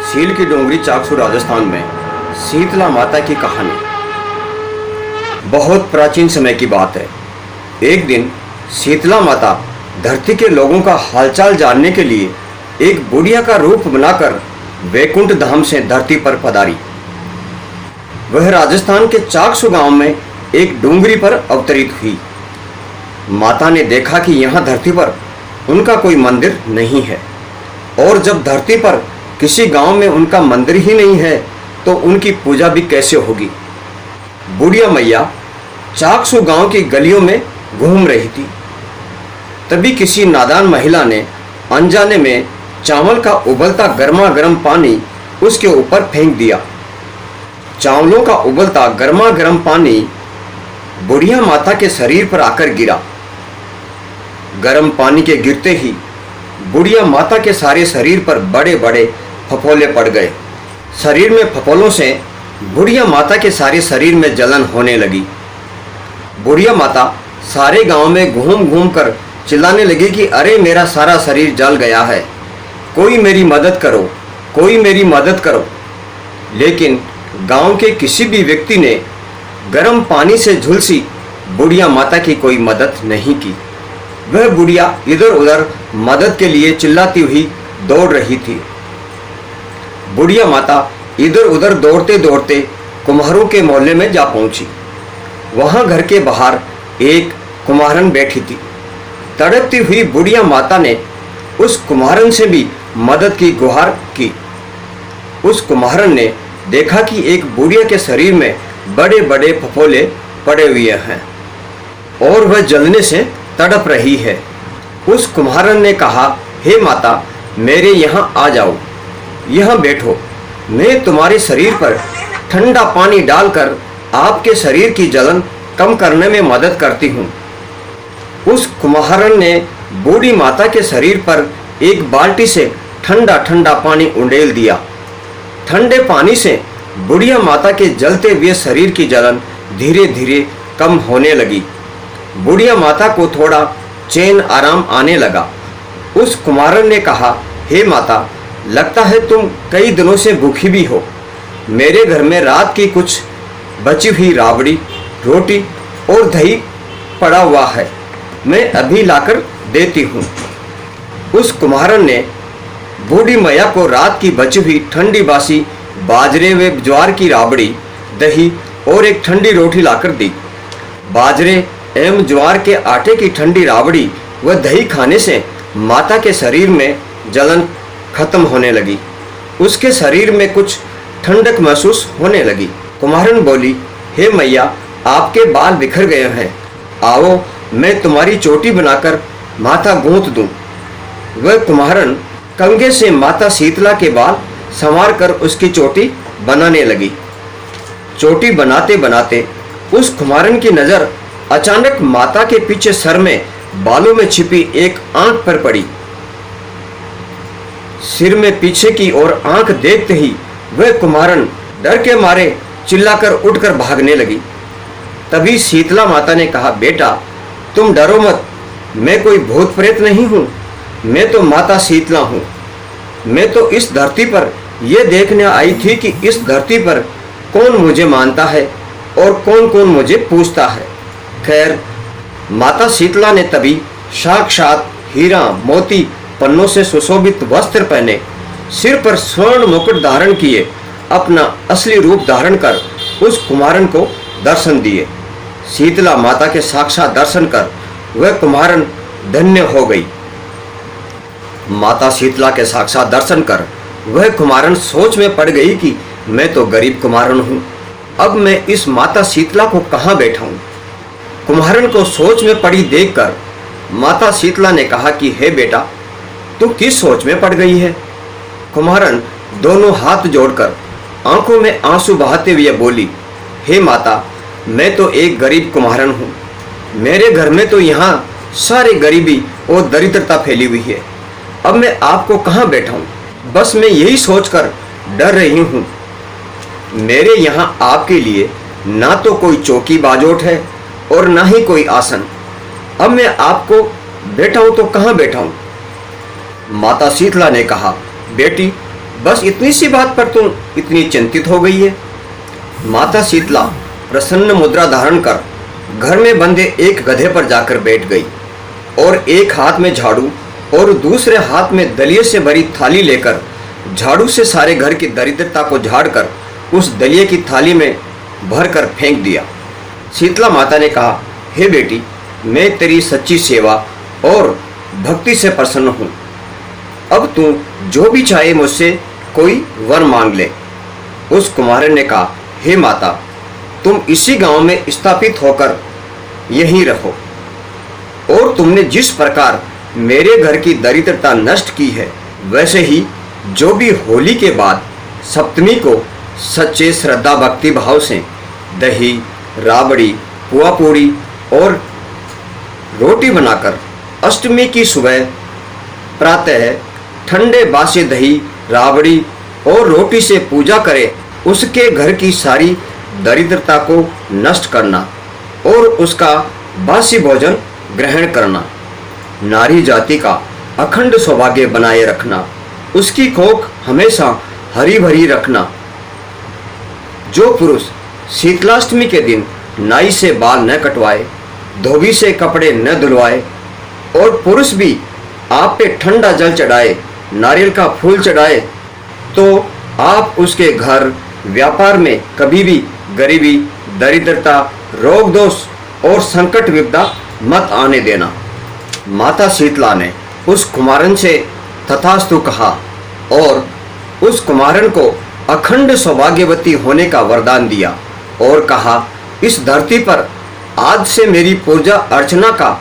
Seal की डोंगरी चाकसू राजस्थान में शीतला माता की कहानी बहुत प्राचीन समय की बात है। एक दिन शीतला माता धरती के लोगों का हालचाल जानने के लिए एक बुढ़िया का रूप बनाकर वैकुंठ धाम से धरती पर पधारी। वह राजस्थान के चाकसू गांव में एक डोंगरी पर अवतरित हुई। माता ने देखा कि यहाँ धरती पर उनका कोई मंदिर नहीं है, और जब धरती पर किसी गांव में उनका मंदिर ही नहीं है तो उनकी पूजा भी कैसे होगी। बुढ़िया मैया चाकसू गांव की गलियों में घूम रही थी। तभी किसी नादान महिला ने अनजाने में चावल का उबलता गर्मा गर्म पानी उसके ऊपर फेंक दिया। चावलों का उबलता गर्मा गर्म पानी बुढ़िया माता के शरीर पर आकर गिरा। गर्म पानी के गिरते ही बुढ़िया माता के सारे शरीर पर बड़े बड़े फफोले पड़ गए। शरीर में फफोलों से बुढ़िया माता के सारे शरीर में जलन होने लगी। बुढ़िया माता सारे गांव में घूम घूम कर चिल्लाने लगी कि अरे मेरा सारा शरीर जल गया है, कोई मेरी मदद करो, कोई मेरी मदद करो। लेकिन गांव के किसी भी व्यक्ति ने गर्म पानी से झुलसी बुढ़िया माता की कोई मदद नहीं की। वह बुढ़िया इधर उधर मदद के लिए चिल्लाती हुई दौड़ रही थी। बुढ़िया माता इधर उधर दौड़ते दौड़ते कुम्हारों के मोहल्ले में जा पहुंची। वहां घर के बाहर एक कुम्हारन बैठी थी। तड़पती हुई बुढ़िया माता ने उस कुम्हारन से भी मदद की गुहार की। उस कुम्हारन ने देखा कि एक बुढ़िया के शरीर में बड़े बड़े फफोले पड़े हुए हैं और वह जलने से तड़प रही है। उस कुम्हारन ने कहा, हे माता, मेरे यहाँ आ जाओ, यहाँ बैठो, मैं तुम्हारे शरीर पर ठंडा पानी डालकर आपके शरीर की जलन कम करने में मदद करती हूँ। उस कुम्हारन ने बूढ़ी माता के शरीर पर एक बाल्टी से ठंडा ठंडा पानी उंडेल दिया। ठंडे पानी से बुढ़िया माता के जलते हुए शरीर की जलन धीरे धीरे कम होने लगी। बुढ़िया माता को थोड़ा चैन आराम आने लगा। उस कुम्हारन ने कहा, हे माता, लगता है तुम कई दिनों से भूखी भी हो। मेरे घर में रात की कुछ बची हुई राबड़ी, रोटी और दही पड़ा हुआ है, मैं अभी लाकर देती हूँ। उस कुम्हारन ने बूढ़ी मैया को रात की बची हुई ठंडी बासी बाजरे व ज्वार की राबड़ी, दही और एक ठंडी रोटी लाकर दी। बाजरे एवं ज्वार के आटे की ठंडी राबड़ी व दही खाने से माता के शरीर में जलन खत्म होने लगी। उसके शरीर में कुछ ठंडक महसूस होने लगी। कुम्हारन बोली, हे मैया, आपके बाल बिखर गए हैं, आओ मैं तुम्हारी चोटी बनाकर माथा गूंथ दूं। वह कुम्हारन कंघे से माता शीतला के बाल संवार कर उसकी चोटी बनाने लगी। चोटी बनाते बनाते उस कुम्हारन की नज़र अचानक माता के पीछे सर में बालों में छिपी एक आंख पर पड़ी। सिर में पीछे की ओर आंख देखते ही वह कुम्हारन डर के मारे चिल्लाकर उठकर भागने लगी। तभी शीतला माता ने कहा, बेटा तुम डरो मत, मैं कोई भूत प्रेत नहीं हूँ, मैं तो माता शीतला हूँ। मैं तो इस धरती पर यह देखने आई थी कि इस धरती पर कौन मुझे मानता है और कौन कौन मुझे पूछता है। खैर, माता शीतला ने तभी साक्षात हीरा मोती पन्नों से सुशोभित वस्त्र पहने, सिर पर स्वर्ण मुकुट धारण किए, अपना असली रूप धारण कर उस कुम्हारन को दर्शन दिए। शीतला माता के साक्षात दर्शन कर वह कुम्हारन धन्य हो गई। माता शीतला के साक्षात दर्शन कर वह कुम्हारन सोच में पड़ गई कि मैं तो गरीब कुम्हारन हूँ, अब मैं इस माता शीतला को कहाँ बैठाऊँ। कुम्हारन को सोच में पड़ी देखकर माता शीतला ने कहा कि हे बेटा, तू किस सोच में पड़ गई है। कुम्हारन दोनों हाथ जोड़कर आंखों में आंसू बहाते हुए बोली, हे माता, मैं तो एक गरीब कुम्हारन हूँ, मेरे घर में तो यहाँ सारे गरीबी और दरिद्रता फैली हुई है, अब मैं आपको कहाँ बैठाऊँ। बस मैं यही सोचकर डर रही हूँ। मेरे यहाँ आपके लिए ना तो कोई चौकी बाजोट है और ना ही कोई आसन, अब मैं आपको बैठाऊँ तो कहाँ बैठाऊँ। माता शीतला ने कहा, बेटी बस इतनी सी बात पर तुम इतनी चिंतित हो गई है। माता शीतला प्रसन्न मुद्रा धारण कर घर में बंधे एक गधे पर जाकर बैठ गई और एक हाथ में झाड़ू और दूसरे हाथ में दलिये से भरी थाली लेकर झाड़ू से सारे घर की दरिद्रता को झाड़कर उस दलिये की थाली में भरकर फेंक दिया। शीतला माता ने कहा, हे बेटी, मैं तेरी सच्ची सेवा और भक्ति से प्रसन्न हूँ। अब तू जो भी चाहे मुझसे कोई वर मांग ले। उस कुम्हार ने कहा, हे माता, तुम इसी गांव में स्थापित होकर यहीं रहो और तुमने जिस प्रकार मेरे घर की दरिद्रता नष्ट की है, वैसे ही जो भी होली के बाद सप्तमी को सच्चे श्रद्धा भक्ति भाव से दही, राबड़ी, पुआ पूड़ी और रोटी बनाकर अष्टमी की सुबह प्रातः ठंडे बासी दही, राबड़ी और रोटी से पूजा करे, उसके घर की सारी दरिद्रता को नष्ट करना और उसका बासी भोजन ग्रहण करना, नारी जाति का अखंड सौभाग्य बनाए रखना, उसकी कोख हमेशा हरी भरी रखना। जो पुरुष शीतलाष्टमी के दिन नाई से बाल न कटवाए, धोबी से कपड़े न धुलवाए और पुरुष भी आप पे ठंडा जल चढ़ाए, नारियल का फूल चढ़ाए, तो आप उसके घर व्यापार में कभी भी गरीबी, दरिद्रता, रोग दोष और संकट विपदा मत आने देना। माता शीतला ने उस कुमारन से तथास्तु कहा और उस कुमारन को अखंड सौभाग्यवती होने का वरदान दिया और कहा, इस धरती पर आज से मेरी पूजा अर्चना का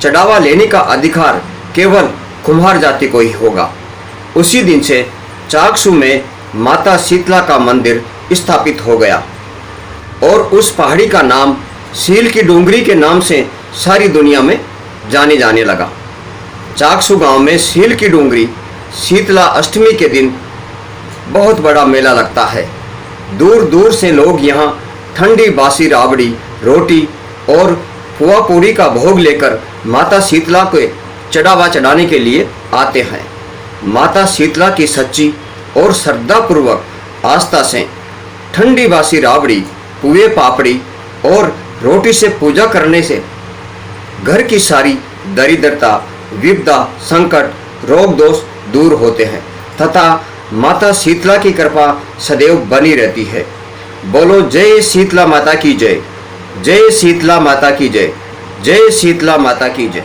चढ़ावा लेने का अधिकार केवल कुम्हार जाति को ही होगा। उसी दिन से चाकसू में माता शीतला का मंदिर स्थापित हो गया और उस पहाड़ी का नाम सील की डूंगरी के नाम से सारी दुनिया में जाने जाने लगा। चाकसू गांव में सील की डूंगरी शीतला अष्टमी के दिन बहुत बड़ा मेला लगता है। दूर दूर से लोग यहाँ ठंडी बासी राबड़ी, रोटी और पुआ पूरी का भोग लेकर माता शीतला को चढ़ावा चढ़ाने के लिए आते हैं। माता शीतला की सच्ची और श्रद्धापूर्वक आस्था से ठंडी बासी राबड़ी, पुए पापड़ी और रोटी से पूजा करने से घर की सारी दरिद्रता, विपदा, संकट, रोग दोष दूर होते हैं तथा माता शीतला की कृपा सदैव बनी रहती है। बोलो जय शीतला माता की जय, जय शीतला माता की जय, जय शीतला माता की जय।